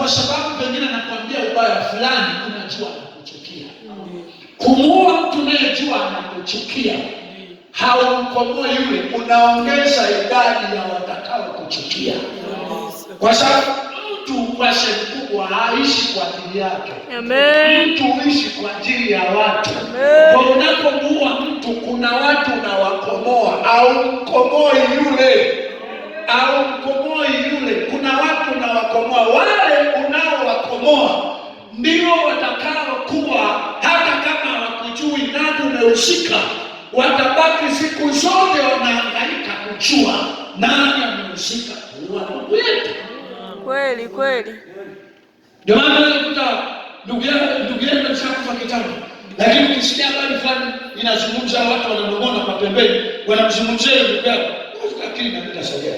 kwa sababu pengine anakuambia ubaya fulani, unajua anakuchukia. Kumuua mtu unayejua anakuchukia haumkomoi yule, unaongeza idadi ya watakao kuchukia, kwa sababu mtu kwa sehemu kubwa haishi kwa ajili yake. Amen. Mtu huishi kwa ajili ya watu. Amen. Kwa unapomuua mtu, kuna watu unawakomoa, au mkomoi yule, au mkomoi yule. Kuna watu unawakomoa, wale unaowakomoa ndio watakao kuwa, hata kama hawakujui nani umehusika, watabaki siku zote wanahangaika kujua nani amehusika kuua ndugu yetu. Kweli kweli. Ndio maana unakuta ndugu yetu ameshakufa kitambo, lakini ukisikia habari fulani inazungumza, watu wananong'ona kwa pembeni, wanamzungumzia ndugu yako, akili inapita sogea.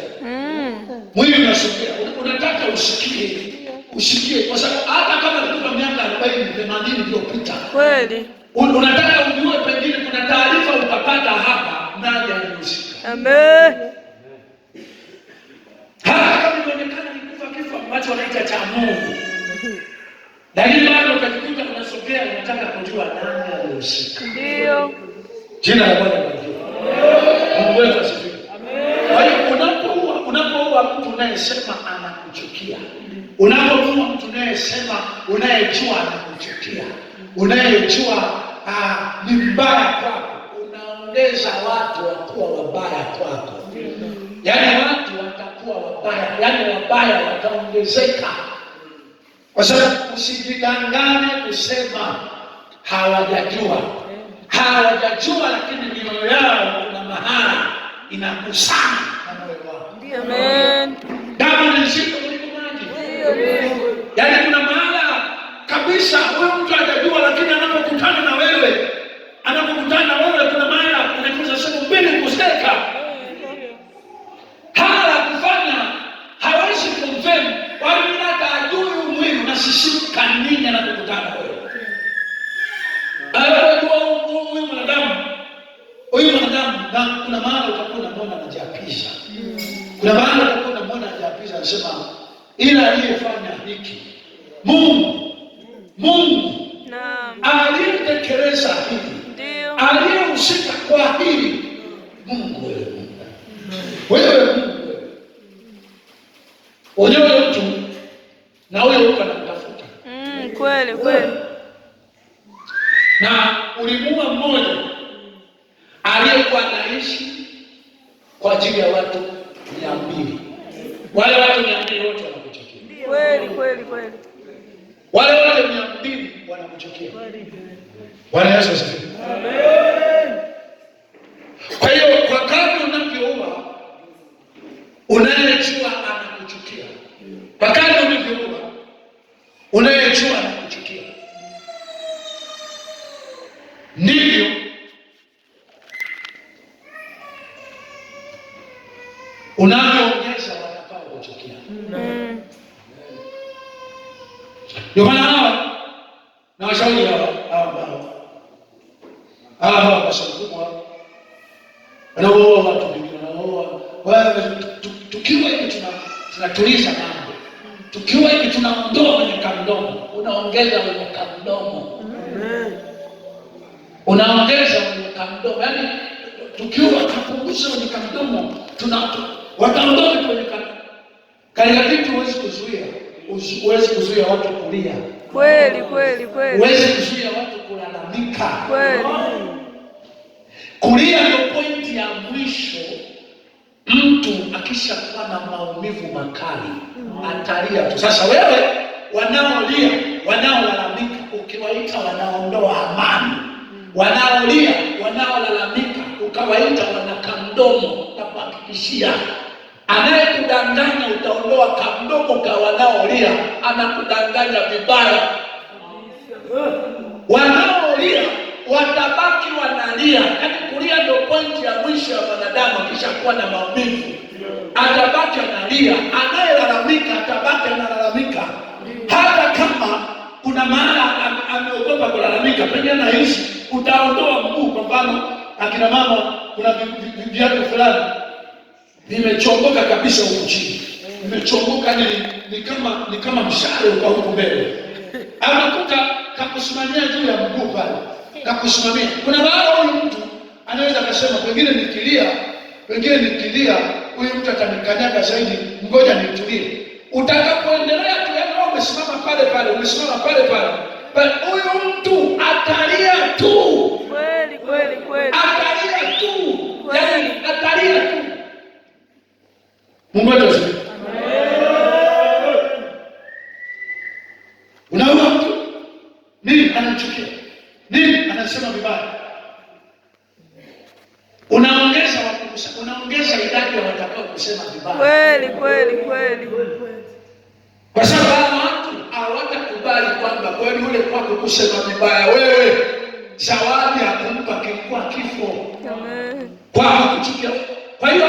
Mwili unasogea, unataka usikie, kwa sababu hata kama alikufa miaka 40 80 iliyopita, kweli unataka ujue, pengine kuna taarifa utapata hapa nani alihusika. Amen. Hata kama inaonekana ni kufa kifo ambacho wanaita cha Mungu, lakini bado utajikuta unasogea, unataka kujua nani alihusika. Ndio. Jina la Bwana libarikiwe. Mungu wetu asifiwe. Kwa hiyo unapoua mtu unayesema anakuchukia, unapoua mtu unayesema, unayejua anakuchukia, unayejua ni mbaya kwako, unaongeza watu wakuwa wabaya kwako. Yaani watu watakuwa wabaya, yaani wabaya wataongezeka. Kwa sababu usijidanganye kusema hawajajua, lakini mioyo yao kuna mahala inakusana na moyo wao. Amen. Damu ni nzito kuliko maji. Yaani kuna mahala kabisa wewe mtu hajajua, lakini anapokutana na wewe, kuna mahala anakosa siku mbili kusteka. Hala kufanya hawezi kumfemu, wala hata ajui mwili unasisimuka nini anapokutana na wewe. Huyu mwanadamu na kuna maana utakuwa unamwona anajiapiza. Kuna maana utakuwa unamwona anajiapiza, anasema ila aliyefanya hiki Mungu. Naam. Aliyetekeleza hili, Ndio. aliyehusika kwa hili, Mungu wewe. Unyoe mtu na huyo mtu anakutafuta. Kweli kweli. Na ulimuua mmoja aliyekuwa anaishi kwa ajili ya watu 200. Wale watu 200 wote wanakuchukia. Kweli kweli kweli. Wale wote 200 wanakuchukia. Bwana Yesu asifiwe. Amen. Kwa hiyo kwa kadri unavyoua, unayejua anakuchukia. Kwa kadri unavyoua, unayejua anakuchukia, ndivyo unavyoongeza watakao kuchukia. Ndio maana hawa na washauri hawa kwa sababu wanaoa watu wengine, tukiwa hivi tunatuliza mambo, tukiwa hivi tunaondoa kwenye kamdomo, unaongeza kwenye kamdomo. Unaongeza kwenye kamdomo, yaani tukiwa tupunguze kwenye kamdomo, wataondoka kwenye katika vitu. Huwezi kuzuia watu kulia. Kweli kweli kweli. Huwezi kuzuia watu kulalamika. Kweli. Kulia ndio pointi ya mwisho. Mtu akishakuwa na maumivu makali atalia tu. Sasa wewe, wanaolia, wanaolalamika, ukiwaita wanaondoa amani. Wanaolia, wanaolalamika, ukawaita wanakamdomo, na kuhakikishia anayekudanganya utaondoa kamdomo kwa wanaolia, anakudanganya vibaya. Wanaolia watabaki wanalia. Yaani kulia ndio pointi ya mwisho ya wanadamu. Akishakuwa na maumivu atabaki analia. Anayelalamika atabaki analalamika, hata kama kuna maana ameogopa kulalamika. Pengine anahisi utaondoa mguu. Kwa mfano akina mama, kuna viatu fulani vimechongoka kabisa huko chini, umechongoka, ni kama mshale uko huko mbele. Anakuta kakusimamia juu ya mguu pale, kakusimamia. Kuna baada huyu mtu anaweza akasema pengine nikilia huyu mtu atanikanyaga zaidi, ngoja nitulie. Utakapoendelea tu yaani umesimama pale pale, huyu mtu atalia tu. Kweli kweli kweli. Atalia tu. Yaani atalia tu. Mungu atusaidie. Unaona mtu nini anachukia? Nini anasema vibaya? Unaongeza idadi ya watakao kusema vibaya. Kweli kweli kweli. Kwa sababu watu hawatakubali kwamba kweli ule kwako kusema vibaya wewe zawadi ya kumpa kilikuwa kifo. Amen. Kwa kuchukia. Kwa hiyo